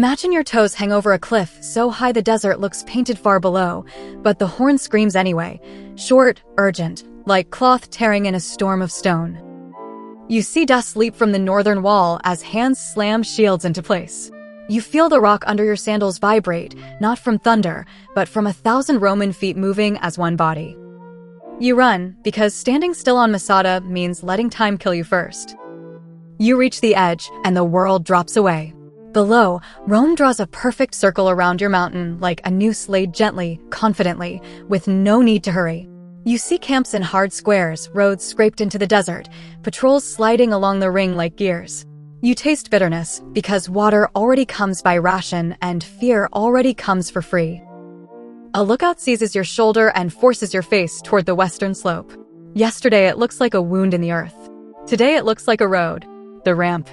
Imagine your toes hang over a cliff so high the desert looks painted far below, but the horn screams anyway, short, urgent, like cloth tearing in a storm of stone. You see dust leap from the northern wall as hands slam shields into place. You feel the rock under your sandals vibrate, not from thunder, but from 1,000 Roman feet moving as one body. You run, because standing still on Masada means letting time kill you first. You reach the edge, and the world drops away. Below, Rome draws a perfect circle around your mountain like a noose laid gently, confidently, with no need to hurry. You see camps in hard squares, roads scraped into the desert, patrols sliding along the ring like gears. You taste bitterness, because water already comes by ration and fear already comes for free. A lookout seizes your shoulder and forces your face toward the western slope. Yesterday it looks like a wound in the earth. Today it looks like a road. The ramp.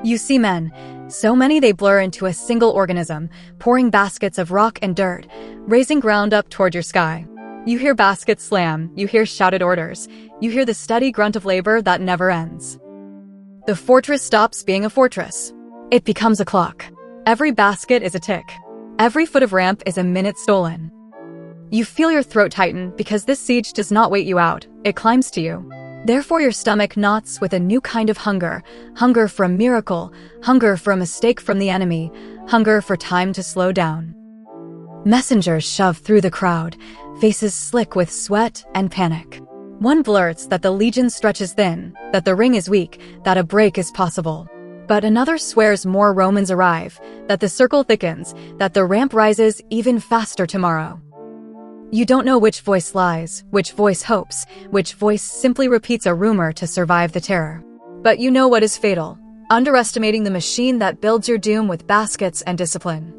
You see men, so many they blur into a single organism, pouring baskets of rock and dirt, raising ground up toward your sky. You hear baskets slam, you hear shouted orders, you hear the steady grunt of labor that never ends. The fortress stops being a fortress. It becomes a clock. Every basket is a tick. Every foot of ramp is a minute stolen. You feel your throat tighten because this siege does not wait you out, it climbs to you. Therefore your stomach knots with a new kind of hunger, hunger for a miracle, hunger for a mistake from the enemy, hunger for time to slow down. Messengers shove through the crowd, faces slick with sweat and panic. One blurts that the legion stretches thin, that the ring is weak, that a break is possible. But another swears more Romans arrive, that the circle thickens, that the ramp rises even faster tomorrow. You don't know which voice lies, which voice hopes, which voice simply repeats a rumor to survive the terror. But you know what is fatal, underestimating the machine that builds your doom with baskets and discipline.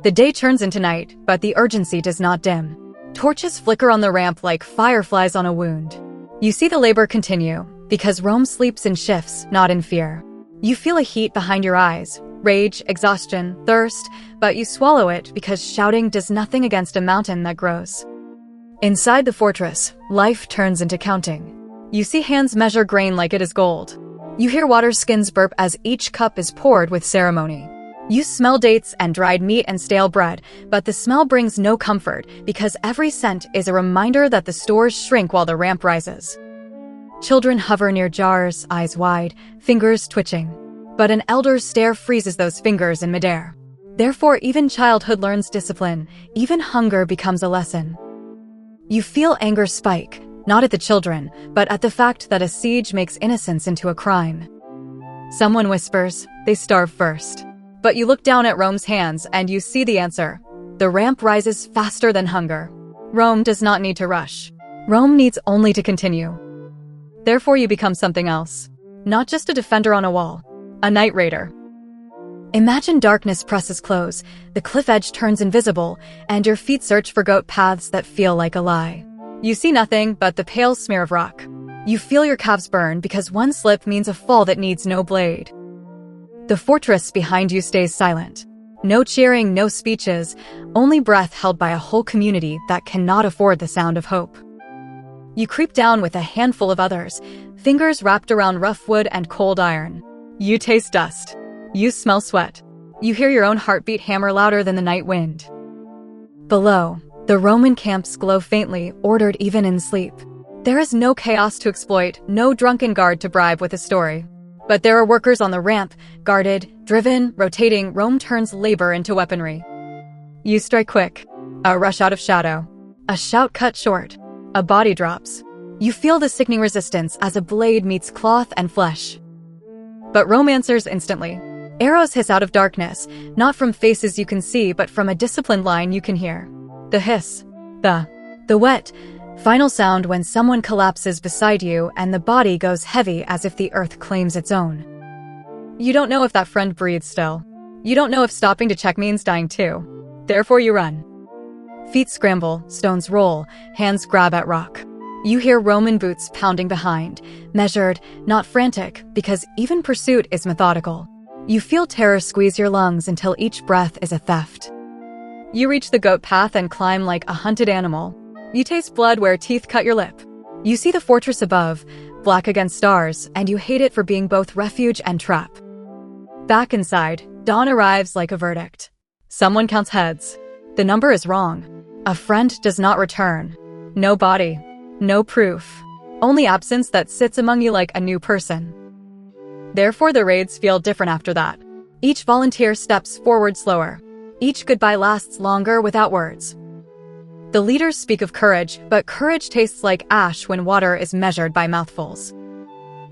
The day turns into night, but the urgency does not dim. Torches flicker on the ramp like fireflies on a wound. You see the labor continue, because Rome sleeps in shifts, not in fear. You feel a heat behind your eyes, rage, exhaustion, thirst, but you swallow it because shouting does nothing against a mountain that grows. Inside the fortress, life turns into counting. You see hands measure grain like it is gold. You hear water skins burp as each cup is poured with ceremony. You smell dates and dried meat and stale bread, but the smell brings no comfort because every scent is a reminder that the stores shrink while the ramp rises. Children hover near jars, eyes wide, fingers twitching. But an elder's stare freezes those fingers in midair. Therefore, even childhood learns discipline, even hunger becomes a lesson. You feel anger spike, not at the children, but at the fact that a siege makes innocence into a crime. Someone whispers, they starve first. But you look down at Rome's hands and you see the answer. The ramp rises faster than hunger. Rome does not need to rush. Rome needs only to continue. Therefore, you become something else. Not just a defender on a wall. A night raider. Imagine darkness presses close, the cliff edge turns invisible, and your feet search for goat paths that feel like a lie. You see nothing but the pale smear of rock. You feel your calves burn because one slip means a fall that needs no blade. The fortress behind you stays silent. No cheering, no speeches, only breath held by a whole community that cannot afford the sound of hope. You creep down with a handful of others, fingers wrapped around rough wood and cold iron. You taste dust. You smell sweat. You hear your own heartbeat hammer louder than the night wind. Below, the Roman camps glow faintly, ordered even in sleep. There is no chaos to exploit, no drunken guard to bribe with a story. But there are workers on the ramp, guarded, driven, rotating. Rome turns labor into weaponry. You strike quick. A rush out of shadow. A shout cut short. A body drops. You feel the sickening resistance as a blade meets cloth and flesh. But Rome answers instantly. Arrows hiss out of darkness, not from faces you can see, but from a disciplined line you can hear. The hiss. The wet, final sound when someone collapses beside you and the body goes heavy as if the earth claims its own. You don't know if that friend breathes still. You don't know if stopping to check means dying too. Therefore you run. Feet scramble, stones roll, hands grab at rock. You hear Roman boots pounding behind, measured, not frantic, because even pursuit is methodical. You feel terror squeeze your lungs until each breath is a theft. You reach the goat path and climb like a hunted animal. You taste blood where teeth cut your lip. You see the fortress above, black against stars, and you hate it for being both refuge and trap. Back inside, Dawn arrives like a verdict. Someone counts heads. The number is wrong. A friend does not return. No body. No proof. Only absence that sits among you like a new person. Therefore, the raids feel different after that. Each volunteer steps forward slower. Each goodbye lasts longer without words. The leaders speak of courage, but courage tastes like ash when water is measured by mouthfuls.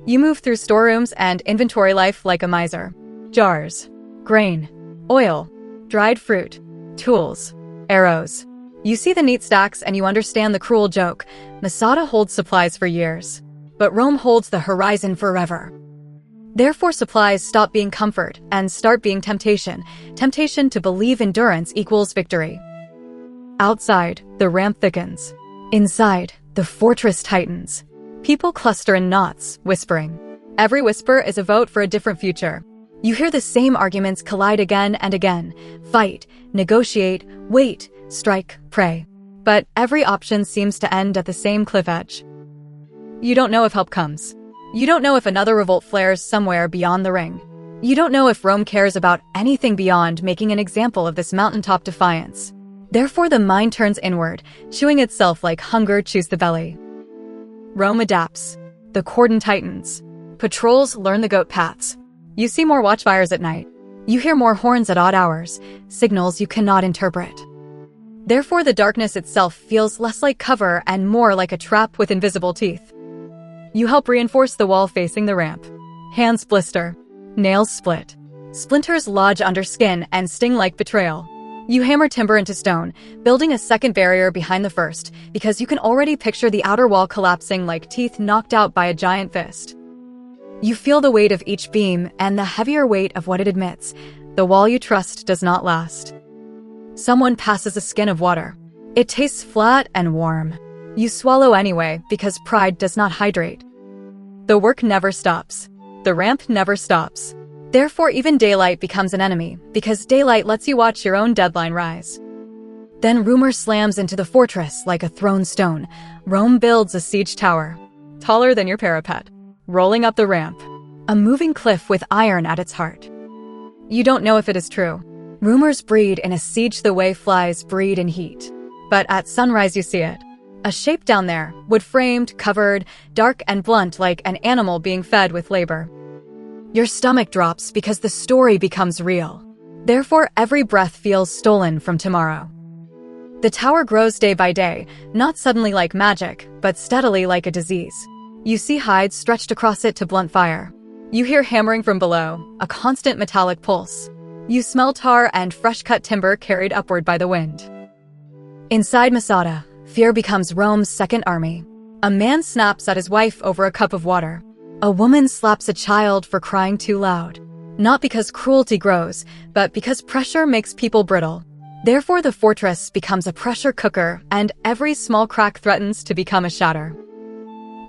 You move through storerooms and inventory life like a miser. Jars, grain, oil, dried fruit, tools, arrows. You see the neat stacks and you understand the cruel joke. Masada holds supplies for years, but Rome holds the horizon forever. Therefore, supplies stop being comfort and start being temptation. Temptation to believe endurance equals victory. Outside, the ramp thickens. Inside, the fortress tightens. People cluster in knots, whispering. Every whisper is a vote for a different future. You hear the same arguments collide again and again. Fight, negotiate, wait, strike, pray. But every option seems to end at the same cliff edge. You don't know if help comes. You don't know if another revolt flares somewhere beyond the ring. You don't know if Rome cares about anything beyond making an example of this mountaintop defiance. Therefore, the mind turns inward, chewing itself like hunger chews the belly. Rome adapts. The cordon tightens. Patrols learn the goat paths. You see more watchfires at night. You hear more horns at odd hours, signals you cannot interpret. Therefore, the darkness itself feels less like cover and more like a trap with invisible teeth. You help reinforce the wall facing the ramp. Hands blister. Nails split. Splinters lodge under skin and sting like betrayal. You hammer timber into stone, building a second barrier behind the first, because you can already picture the outer wall collapsing like teeth knocked out by a giant fist. You feel the weight of each beam and the heavier weight of what it admits. The wall you trust does not last. Someone passes a skin of water. It tastes flat and warm. You swallow anyway because pride does not hydrate. The work never stops. The ramp never stops. Therefore, even daylight becomes an enemy, because daylight lets you watch your own deadline rise. Then rumor slams into the fortress like a thrown stone. Rome builds a siege tower, taller than your parapet, rolling up the ramp. A moving cliff with iron at its heart. You don't know if it is true. Rumors breed in a siege the way flies breed in heat. But at sunrise you see it. A shape down there, wood-framed, covered, dark and blunt like an animal being fed with labor. Your stomach drops because the story becomes real. Therefore, every breath feels stolen from tomorrow. The tower grows day by day, not suddenly like magic, but steadily like a disease. You see hides stretched across it to blunt fire. You hear hammering from below, a constant metallic pulse. You smell tar and fresh-cut timber carried upward by the wind. Inside Masada, fear becomes Rome's second army. A man snaps at his wife over a cup of water. A woman slaps a child for crying too loud. Not because cruelty grows, but because pressure makes people brittle. Therefore, the fortress becomes a pressure cooker, and every small crack threatens to become a shatter.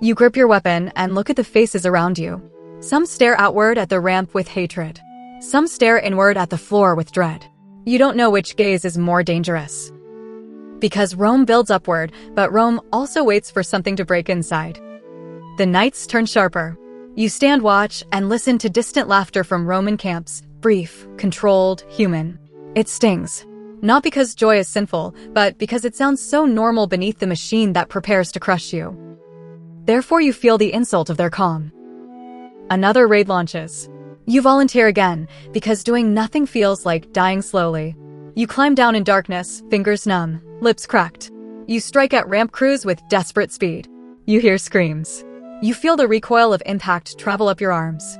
You grip your weapon and look at the faces around you. Some stare outward at the ramp with hatred. Some stare inward at the floor with dread. You don't know which gaze is more dangerous. Because Rome builds upward, but Rome also waits for something to break inside. The nights turn sharper. You stand watch and listen to distant laughter from Roman camps, brief, controlled, human. It stings. Not because joy is sinful, but because it sounds so normal beneath the machine that prepares to crush you. Therefore, you feel the insult of their calm. Another raid launches. You volunteer again, because doing nothing feels like dying slowly. You climb down in darkness, fingers numb, lips cracked. You strike at ramp crews with desperate speed. You hear screams. You feel the recoil of impact travel up your arms.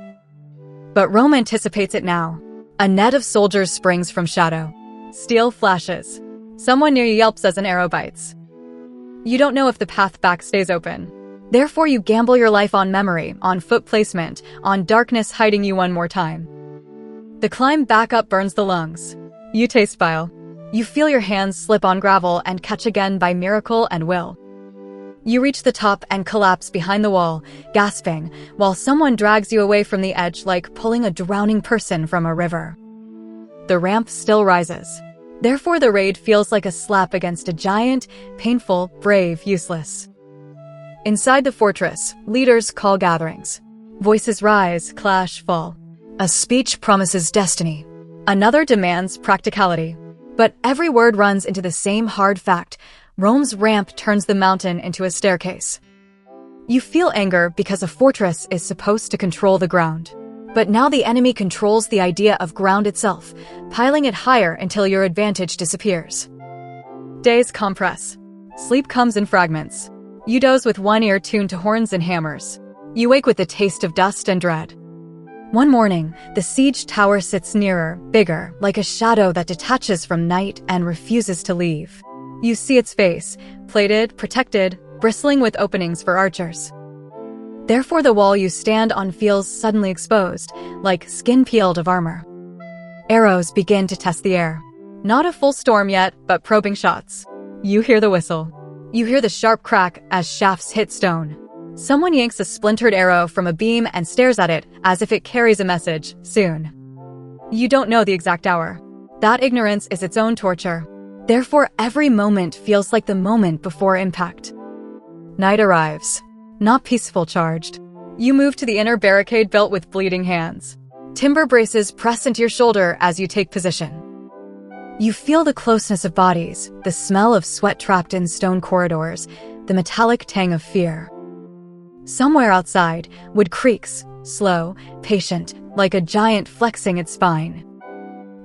But Rome anticipates it now. A net of soldiers springs from shadow. Steel flashes. Someone near you yelps as an arrow bites. You don't know if the path back stays open. Therefore, you gamble your life on memory, on foot placement, on darkness hiding you one more time. The climb back up burns the lungs. You taste bile. You feel your hands slip on gravel and catch again by miracle and will. You reach the top and collapse behind the wall, gasping, while someone drags you away from the edge like pulling a drowning person from a river. The ramp still rises. Therefore, the raid feels like a slap against a giant, painful, brave, useless. Inside the fortress, leaders call gatherings. Voices rise, clash, fall. A speech promises destiny. Another demands practicality. But every word runs into the same hard fact: Rome's ramp turns the mountain into a staircase. You feel anger because a fortress is supposed to control the ground. But now the enemy controls the idea of ground itself, piling it higher until your advantage disappears. Days compress. Sleep comes in fragments. You doze with one ear tuned to horns and hammers. You wake with the taste of dust and dread. One morning, the siege tower sits nearer, bigger, like a shadow that detaches from night and refuses to leave. You see its face, plated, protected, bristling with openings for archers. Therefore the wall you stand on feels suddenly exposed, like skin peeled of armor. Arrows begin to test the air. Not a full storm yet, but probing shots. You hear the whistle. You hear the sharp crack as shafts hit stone. Someone yanks a splintered arrow from a beam and stares at it as if it carries a message: soon. You don't know the exact hour. That ignorance is its own torture. Therefore, every moment feels like the moment before impact. Night arrives. Not peaceful charged. You move to the inner barricade built with bleeding hands. Timber braces press into your shoulder as you take position. You feel the closeness of bodies, the smell of sweat trapped in stone corridors, the metallic tang of fear. Somewhere outside, wood creaks, slow, patient, like a giant flexing its spine.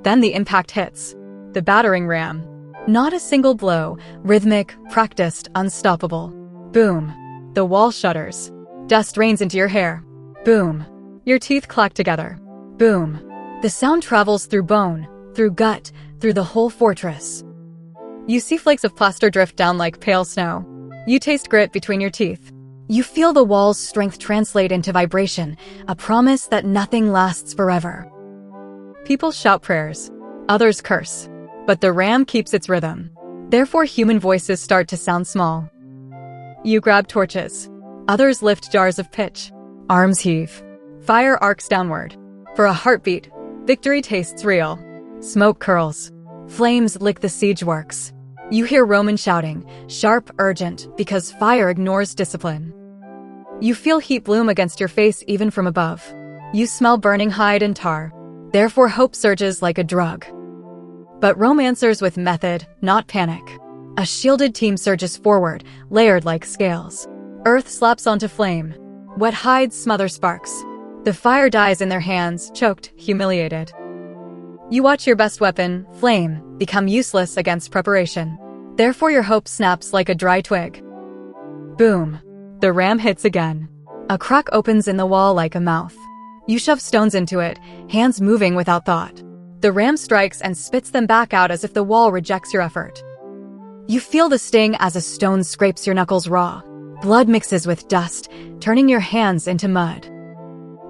Then the impact hits. The battering ram. Not a single blow, rhythmic, practiced, unstoppable. Boom. The wall shudders. Dust rains into your hair. Boom. Your teeth clack together. Boom. The sound travels through bone, through gut, through the whole fortress. You see flakes of plaster drift down like pale snow. You taste grit between your teeth. You feel the wall's strength translate into vibration, a promise that nothing lasts forever. People shout prayers. Others curse. But the ram keeps its rhythm. Therefore human voices start to sound small. You grab torches. Others lift jars of pitch. Arms heave. Fire arcs downward. For a heartbeat, victory tastes real. Smoke curls. Flames lick the siege works. You hear Roman shouting, sharp, urgent, because fire ignores discipline. You feel heat bloom against your face even from above. You smell burning hide and tar. Therefore hope surges like a drug. But Rome answers with method, not panic. A shielded team surges forward, layered like scales. Earth slaps onto flame. Wet hides smother sparks. The fire dies in their hands, choked, humiliated. You watch your best weapon, flame, become useless against preparation. Therefore your hope snaps like a dry twig. Boom. The ram hits again. A crack opens in the wall like a mouth. You shove stones into it, hands moving without thought. The ram strikes and spits them back out as if the wall rejects your effort. You feel the sting as a stone scrapes your knuckles raw. Blood mixes with dust, turning your hands into mud.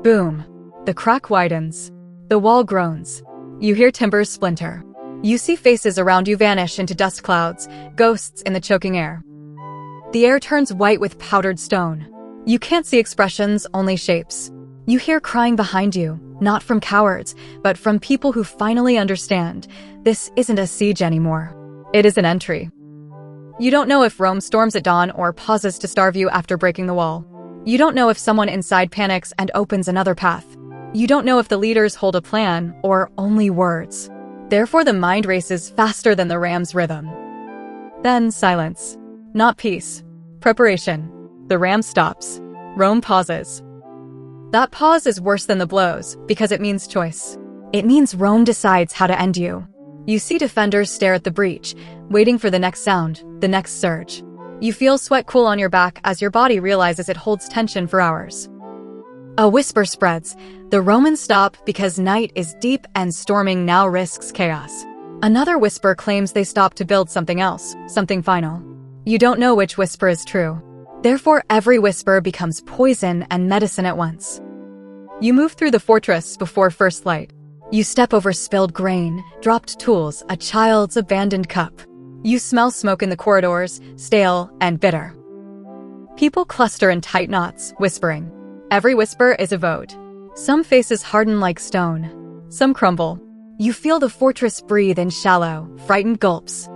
Boom. The crack widens. The wall groans. You hear timbers splinter. You see faces around you vanish into dust clouds, ghosts in the choking air. The air turns white with powdered stone. You can't see expressions, only shapes. You hear crying behind you, not from cowards, but from people who finally understand. This isn't a siege anymore. It is an entry. You don't know if Rome storms at dawn or pauses to starve you after breaking the wall. You don't know if someone inside panics and opens another path. You don't know if the leaders hold a plan or only words. Therefore the mind races faster than the ram's rhythm. Then silence. Not peace. Preparation. The ram stops. Rome pauses. That pause is worse than the blows because it means choice. It means Rome decides how to end you. You see defenders stare at the breach, waiting for the next sound, the next surge. You feel sweat cool on your back as your body realizes it holds tension for hours. A whisper spreads. The Romans stop because night is deep and storming now risks chaos. Another whisper claims they stop to build something else, something final. You don't know which whisper is true. Therefore, every whisper becomes poison and medicine at once. You move through the fortress before first light. You step over spilled grain, dropped tools, a child's abandoned cup. You smell smoke in the corridors, stale and bitter. People cluster in tight knots, whispering. Every whisper is a vote. Some faces harden like stone. Some crumble. You feel the fortress breathe in shallow, frightened gulps.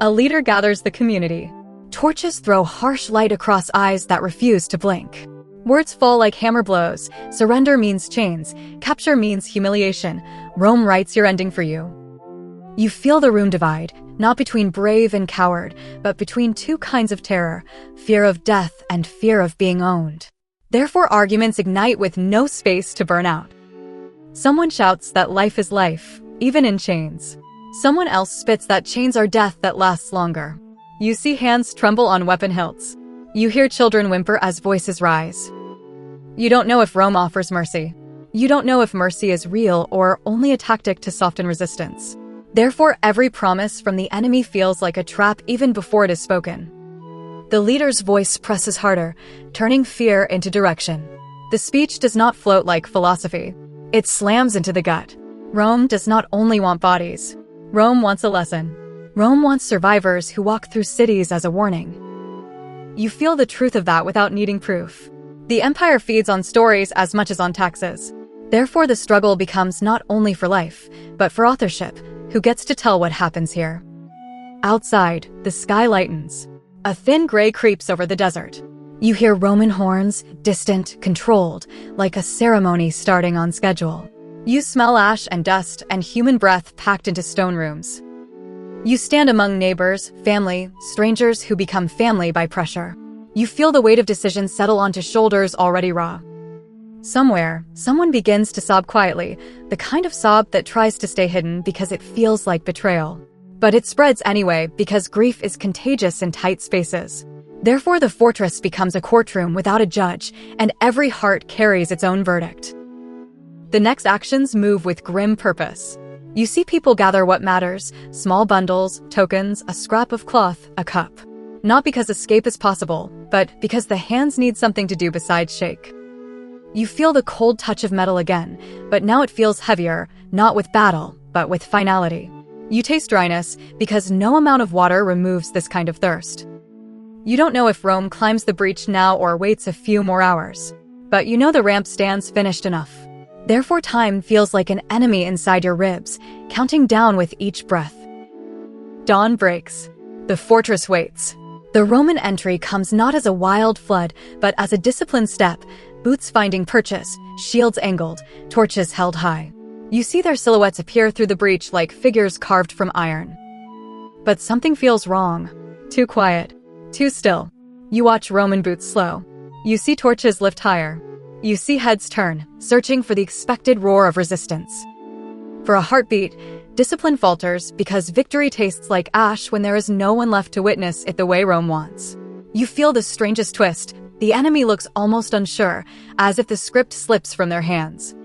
A leader gathers the community. Torches throw harsh light across eyes that refuse to blink. Words fall like hammer blows. Surrender means chains. Capture means humiliation. Rome writes your ending for you. You feel the room divide, not between brave and coward, but between two kinds of terror, fear of death and fear of being owned. Therefore, arguments ignite with no space to burn out. Someone shouts that life is life, even in chains. Someone else spits that chains are death that lasts longer. You see hands tremble on weapon hilts. You hear children whimper as voices rise. You don't know if Rome offers mercy. You don't know if mercy is real or only a tactic to soften resistance. Therefore, every promise from the enemy feels like a trap even before it is spoken. The leader's voice presses harder, turning fear into direction. The speech does not float like philosophy. It slams into the gut. Rome does not only want bodies. Rome wants a lesson. Rome wants survivors who walk through cities as a warning. You feel the truth of that without needing proof. The empire feeds on stories as much as on taxes. Therefore, the struggle becomes not only for life, but for authorship. Who gets to tell what happens here? Outside, the sky lightens. A thin gray creeps over the desert. You hear Roman horns, distant, controlled, like a ceremony starting on schedule. You smell ash and dust and human breath packed into stone rooms. You stand among neighbors, family, strangers who become family by pressure. You feel the weight of decisions settle onto shoulders already raw. Somewhere, someone begins to sob quietly, the kind of sob that tries to stay hidden because it feels like betrayal. But it spreads anyway because grief is contagious in tight spaces. Therefore, the fortress becomes a courtroom without a judge, and every heart carries its own verdict. The next actions move with grim purpose. You see people gather what matters, small bundles, tokens, a scrap of cloth, a cup. Not because escape is possible, but because the hands need something to do besides shake. You feel the cold touch of metal again, but now it feels heavier, not with battle, but with finality. You taste dryness because no amount of water removes this kind of thirst. You don't know if Rome climbs the breach now or waits a few more hours. But you know the ramp stands finished enough. Therefore, time feels like an enemy inside your ribs, counting down with each breath. Dawn breaks. The fortress waits. The Roman entry comes not as a wild flood, but as a disciplined step, boots finding purchase, shields angled, torches held high. You see their silhouettes appear through the breach like figures carved from iron. But something feels wrong. Too quiet. Too still. You watch Roman boots slow. You see torches lift higher. You see heads turn, searching for the expected roar of resistance. For a heartbeat, discipline falters because victory tastes like ash when there is no one left to witness it the way Rome wants. You feel the strangest twist. The enemy looks almost unsure, as if the script slips from their hands.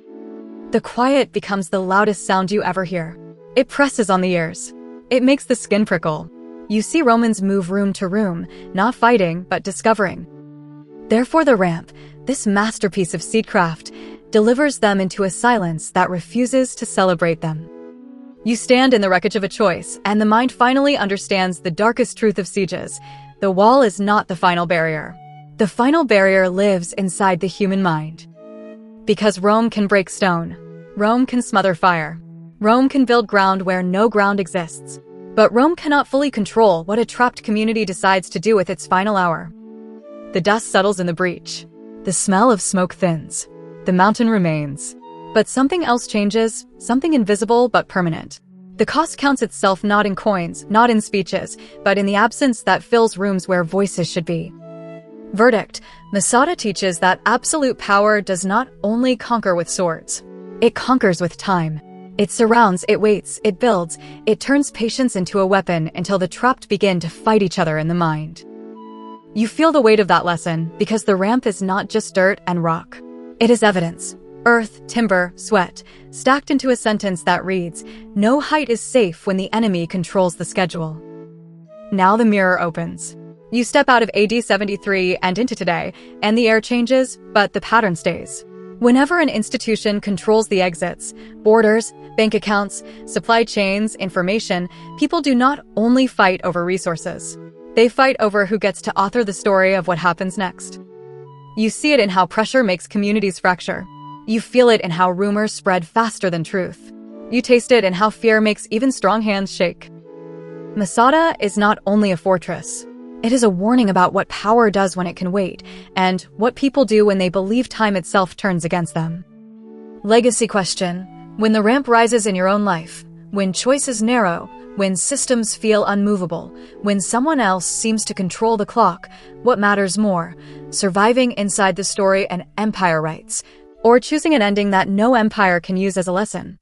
The quiet becomes the loudest sound you ever hear. It presses on the ears. It makes the skin prickle. You see Romans move room to room, not fighting, but discovering. Therefore the ramp, this masterpiece of siegecraft, delivers them into a silence that refuses to celebrate them. You stand in the wreckage of a choice, and the mind finally understands the darkest truth of sieges. The wall is not the final barrier. The final barrier lives inside the human mind. Because Rome can break stone. Rome can smother fire. Rome can build ground where no ground exists. But Rome cannot fully control what a trapped community decides to do with its final hour. The dust settles in the breach. The smell of smoke thins. The mountain remains. But something else changes, something invisible but permanent. The cost counts itself not in coins, not in speeches, but in the absence that fills rooms where voices should be. Verdict: Masada teaches that absolute power does not only conquer with swords. It conquers with time. It surrounds, it waits, it builds, it turns patience into a weapon until the trapped begin to fight each other in the mind. You feel the weight of that lesson because the ramp is not just dirt and rock. It is evidence. Earth, timber, sweat, stacked into a sentence that reads, "No height is safe when the enemy controls the schedule." Now the mirror opens. You step out of AD 73 and into today, and the air changes, but the pattern stays. Whenever an institution controls the exits, borders, bank accounts, supply chains, information, people do not only fight over resources. They fight over who gets to author the story of what happens next. You see it in how pressure makes communities fracture. You feel it in how rumors spread faster than truth. You taste it in how fear makes even strong hands shake. Masada is not only a fortress. It is a warning about what power does when it can wait, and what people do when they believe time itself turns against them. Legacy question: when the ramp rises in your own life, when choices narrow, when systems feel unmovable, when someone else seems to control the clock, what matters more, surviving inside the story an empire writes, or choosing an ending that no empire can use as a lesson?